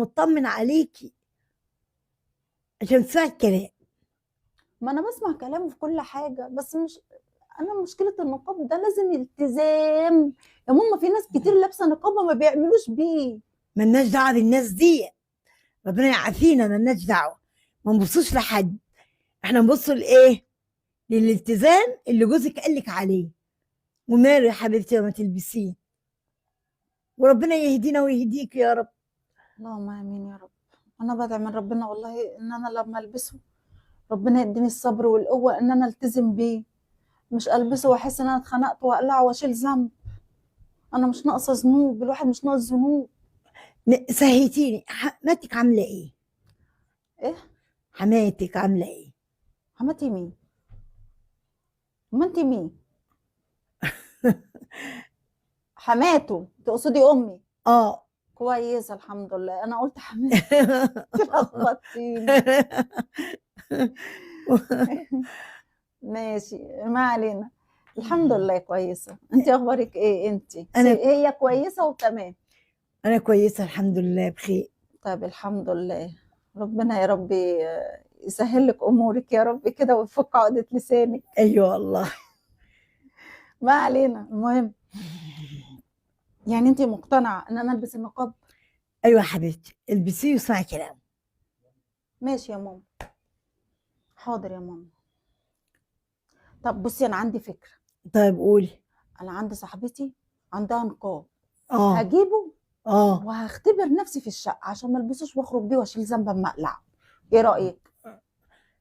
مطمن عليكي عشان تسمعي الكلام. ما انا بسمع كلامه في كل حاجه، بس مش انا مشكله النقاب ده لازم التزام. يا ماما في ناس كتير لابسه نقاب ما بيعملوش بيه. ملناش دعوه بالناس دي، ربنا يعافينا، ملناش دعوه. ما نبصوش لحد، احنا نبص لايه؟ للالتزام اللي جوزك قالك عليه. وماله يا حبيبتي لما تلبسيه، وربنا يهدينا ويهديك يا رب. اللهم امين يا رب. انا بدعي من ربنا والله ان انا لما البسه ربنا يديني الصبر والقوه ان انا التزم بيه، مش البسه واحس ان انا اتخنقت واقلعه واشيل ذنب. انا مش ناقصه ذنوب، الواحد مش ناقص ذنوب. سهيتيني، حماتك عامله ايه؟ ايه؟ حماتك عامله ايه؟ حماتي مين؟ ما انت مين؟ حماته تقصدي امي؟ اه. كويسه الحمد لله. انا قلت حماتي لخبطتيني. ماشي ما علينا. الحمد لله كويسه. انت اخبارك ايه؟ انت انا هي كويسه وتمام؟ انا كويسه الحمد لله بخير. طيب الحمد لله. ربنا يا رب يسهل لك امورك يا رب كده ويفك عقده لسانك. ايوه والله. ما علينا. المهم يعني انت مقتنعه ان انا البس النقاب؟ ايوه يا حبيبتي، البسيه واسمعي كلام. ماشي يا ماما. حاضر يا ماما. طب بصي انا عندي فكره. طيب قولي. انا عندي صاحبتي عندها نقاب، اه. هجيبه اه. وهختبر نفسي في الشقه عشان ما البسوش واخرج بيه واشيل ذنب اما اقلعه. ايه رايك؟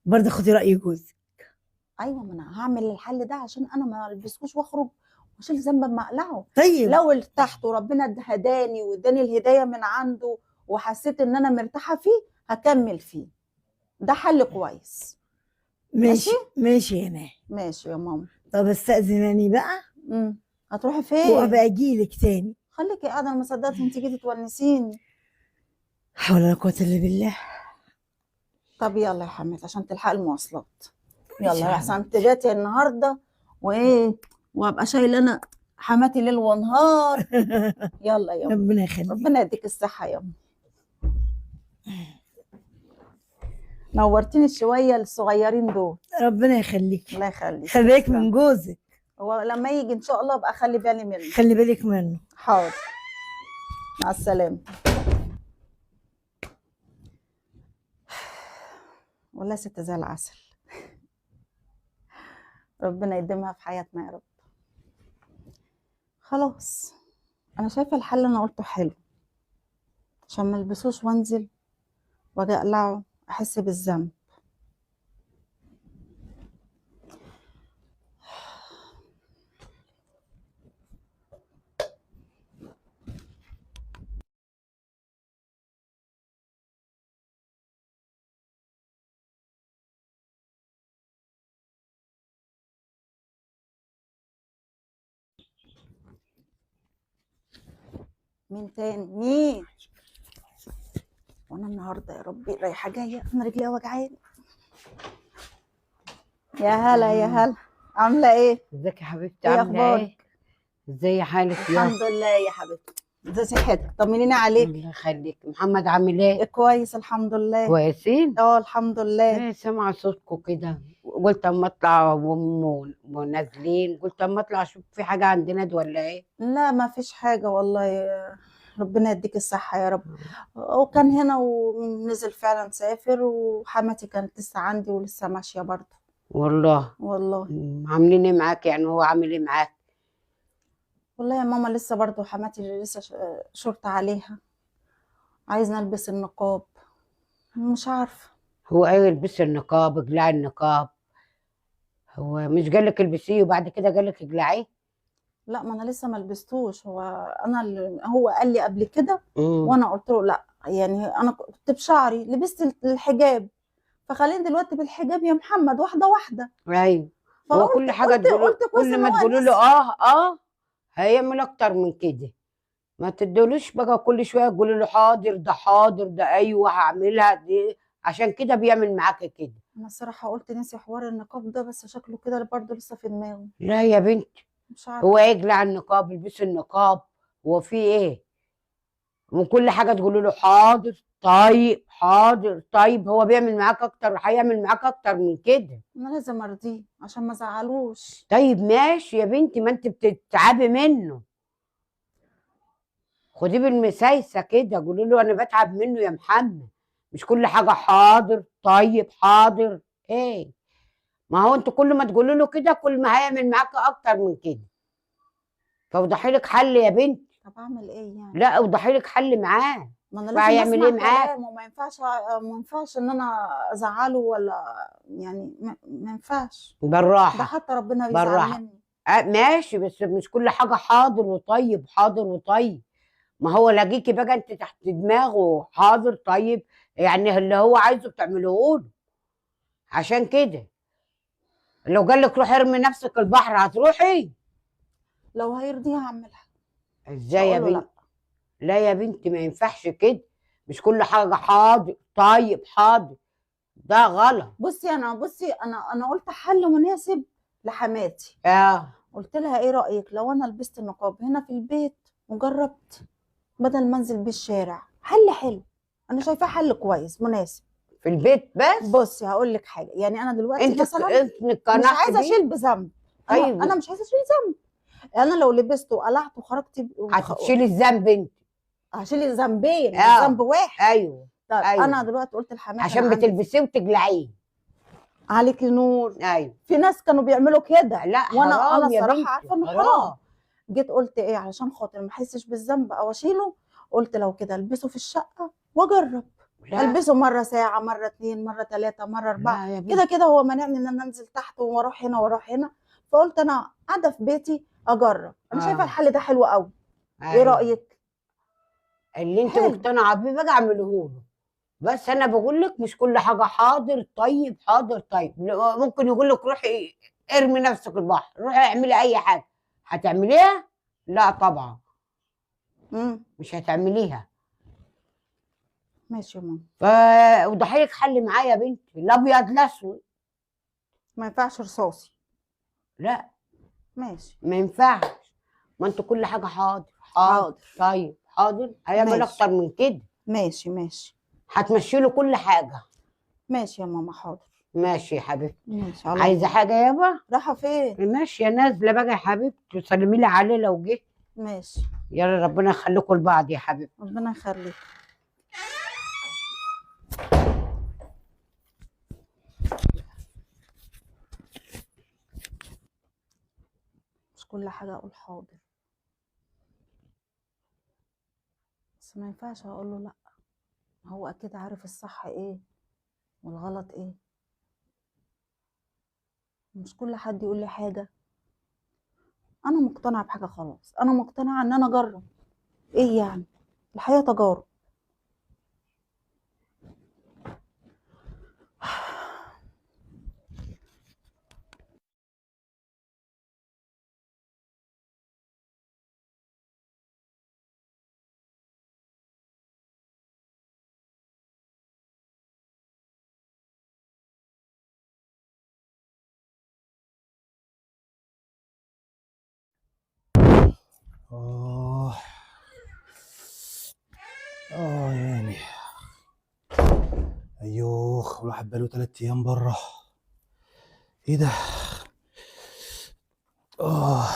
برضه خدي راي جوزك. ايوه ما انا هعمل الحل ده عشان انا ما البسوش واخرج واشيل ذنب اما اقلعه. طيب. لو ارتحت وربنا هداني واداني الهدايه من عنده وحسيت ان انا مرتاحه فيه هكمل فيه. ده حل كويس. ماشي. ماشي ماشي يا مان. ماشي يا ماما. طب استأذنني بقى هتروحي فين؟ وابقى اجيلك تاني. خليكي قاعده، انا ما صدقت انت جيتي تونسيني. حول ولا قوة الا بالله. طب يلا يا حماتي عشان تلحقي المواصلات. يلا ماشي يا يا احسن حبيبتي. تباتي النهارده وايه، وابقى شايله انا حماتي ليل ونهار. يلا يا أم. ربنا يخليك. ربنا يديك الصحه يا أم. نورتيني الشويه الصغيرين دول. ربنا يخليك. الله يخليك. خلي بالك تسلم. من جوزك. هو لما يجي ان شاء الله ابقى اخلي بالي منه. خلي بالك منه. حاضر. مع السلامه. والله ست زي العسل. ربنا يديمها في حياتنا يا رب. خلاص انا شايفه الحل اللي انا قلته حلو عشان ما البسوش وانزل واجي اقلعه احس بالذنب. مين تاني؟ مين؟ وانا النهارده يا ربي رايحه جايه انا رجلي وجعاني. يا هلا يا هلا، عامله ايه؟ ازيك يا حبيبتي؟ ايه عامله اخبارك؟ ايه؟ ازي حالك يا الحمد لله يا حبيبتي. ازي صحتك؟ طمنيني عليك. الله يخليك. محمد عامل ايه؟ كويس الحمد لله. كويسين؟ الحمد لله. ايه سامعه صوتكم كده، قلت اما اطلع ونازلين، قلت اما اطلع اشوف في حاجه عندنا دي ولا ايه؟ لا ما فيش حاجه والله. ربنا يديك الصحه يا رب. وكان هنا ونزل فعلا سافر، وحماتي كانت لسه عندي ولسه ماشيه برضه. والله. والله. عاملين ايه معاك؟ يعني هو عامل ايه معاك؟ والله يا ماما لسه برضه حماتي لسه شرط عليها عايزة البس النقاب. مش عارفه. هو ايه البسي النقاب، اقلعي النقاب. هو مش قالك البسيه وبعد كده قالك اقلعيه؟ لا ما انا لسه ما لبستوش. هو قال لي قبل كده وانا قلت له لا. يعني انا كنت بشعري لبست الحجاب، فخليني دلوقتي بالحجاب يا محمد واحده واحده. ايوه. هو فقلت كل حاجه قلت كويس كل ان ما هو تقولوا له نسي. اه هيعمل اكتر من كده. ما تدولوش بقى كل شويه تقولي له حاضر ده حاضر ده ايوه هعملها دي، عشان كده بيعمل معاك كده. انا الصراحه قلت نسي حوار النقاب ده، بس شكله كده برضه لسه في دماغه. لا يا بنتي، مش عارفه. هو يقلع النقاب يلبس النقاب، هو في ايه؟ وكل حاجه تقولوا له حاضر طيب حاضر طيب. هو بيعمل معاك اكتر وهيعمل معاك اكتر من كده. انا لازم ارضيه عشان ما ازعلوش. طيب ماشي يا بنتي، ما انت بتتعبي منه. خديه بالمسايسه كده، قولي له انا بتعب منه يا محمد، مش كل حاجه حاضر طيب حاضر. ايه، ما هو انتوا كل ما تقولوا له كده كل ما هيعمل معاك اكتر من كده. فوضحي لك حل يا بنتي. طب اعمل ايه يعني؟ لا اوضحي لك حل معاه. ما انا لازم فهيعمل اسمع ايه معاك؟ كلامه، ما ينفعش ان انا ازعله ولا يعني ما ينفعش. ده بالراحه حتى ربنا بيزعل بالراحه. مني. ماشي، بس مش كل حاجه حاضر وطيب حاضر وطيب. ما هو لاقيكي بقى انت تحت دماغه حاضر طيب، يعني اللي هو عايزه بتعمله له. عشان كده لو قال لك روحي ارمي نفسك البحر هتروحي؟ لو هيرضيها هعملها، مش ازاي يا هقول له بنت؟ لا. لا يا بنتي ما ينفعش كده، مش كل حاجه حاضر طيب حاضر، ده غلط. بصي انا قلت حل مناسب لحماتي. اه قلت لها ايه رايك لو انا لبست النقاب هنا في البيت وجربت بدل ما انزل بيه الشارع؟ حل حلو، انا شايفاه حل كويس مناسب. في البيت بس. بصي هقول لك حاجه، يعني انا دلوقتي انت مثلا انت مش اقتنعتي عايزه بيه؟ اشيل بذنب. انا طيب مش عايزه اشيل ذنب. انا لو لبسته وقلعت وخرجت هتشيلي الذنب انت. هشيل ذنبين مش ذنب اه واحد. ايوه طيب انا ايوه، دلوقتي قلت لحماتي انا عشان عندي بتلبسيه وتقلعيه. عليك نور. ايوه. في ناس كانوا بيعملوا كده، لا وانا حرام يا الصراحه بنتي عارفه انه حرام. حرام. جيت قلت ايه علشان خاطر ما احسش بالذنب او اشيله، قلت لو كده البسه في الشقه واجرب. لا البسه مره ساعه، مره اتنين، مره تلاته، مره اربعه. لا يا كده بنتي. كده هو مانعني ان انا انزل تحت واروح هنا واروح هنا. فقلت انا قاعده في بيتي اجرب. انا شايفه اه الحل ده حلو قوي. ايه ايوه، رايك؟ اللي انت حلو. مقتنعه بيه بقى اعمله له. بس انا بقول لك مش كل حاجه حاضر طيب حاضر طيب. ممكن يقول لك روحي ارمي نفسك البحر، روحي اعملي اي حاجه، هتعمليها؟ لا طبعا امم مش هتعمليها. ماشي يا ماما. فوضحي حل معايا يا بنتي، الابيض الاسود. ما ينفعش رصاصي؟ لا ماشي. ما ينفعش، ما انتوا كل حاجه حاضر حاضر حاضر. طيب حاضر، هيعمل ماشي اكتر من كده. ماشي ماشي. هتمشي له كل حاجه. ماشي يا ماما حاضر. ماشي يا حبيبتي. ماشي على عايزه الله. حاجه يابا؟ رايحه فين؟ ماشي يا نازله بقى يا حبيبتي، سلمي لي عليه لو جه. ماشي. يلا ربنا يخليكم لبعض يا حبيبتي. ربنا يخليك. مش كل حاجه اقول حاضر، بس ما ينفعش اقول له لا. هو اكيد عارف الصح ايه والغلط ايه. مش كل حد يقول لي حاجه. انا مقتنعه بحاجه خلاص، انا مقتنعه ان انا اجرب. ايه يعني؟ الحياه تجارب. آه يعني أيوخ، الواحد بقاله 3 أيام برا. إيه ده؟ آه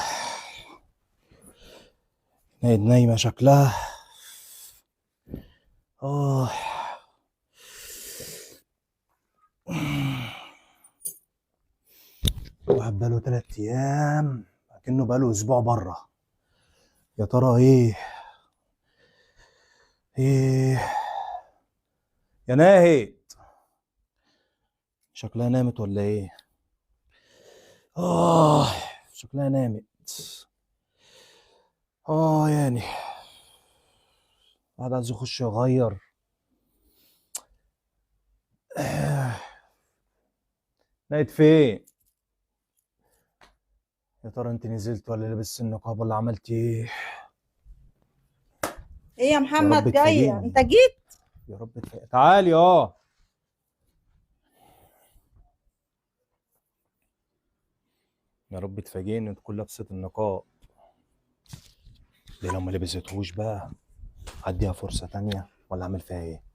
نايمة شكلها. آه الواحد بقاله 3 أيام كأنه بقاله أسبوع برا. يا ترى إيه؟ يا ناهد، شكلها نامت ولا إيه؟ آه شكلها نامت. يعني الواحد عايز يخش يغير. نايت فين؟ يا ترى انت نزلت ولا لبست النقاب ولا عملت ايه؟ ايه يا يا محمد رب جايه؟ تفاجئني. انت جيت؟ يا رب تفاجئني. تعالي. يا رب تفاجئني تكون لابسة النقاب دي. لو ما لبستهوش بقى اديها فرصه تانية ولا اعمل فيها ايه؟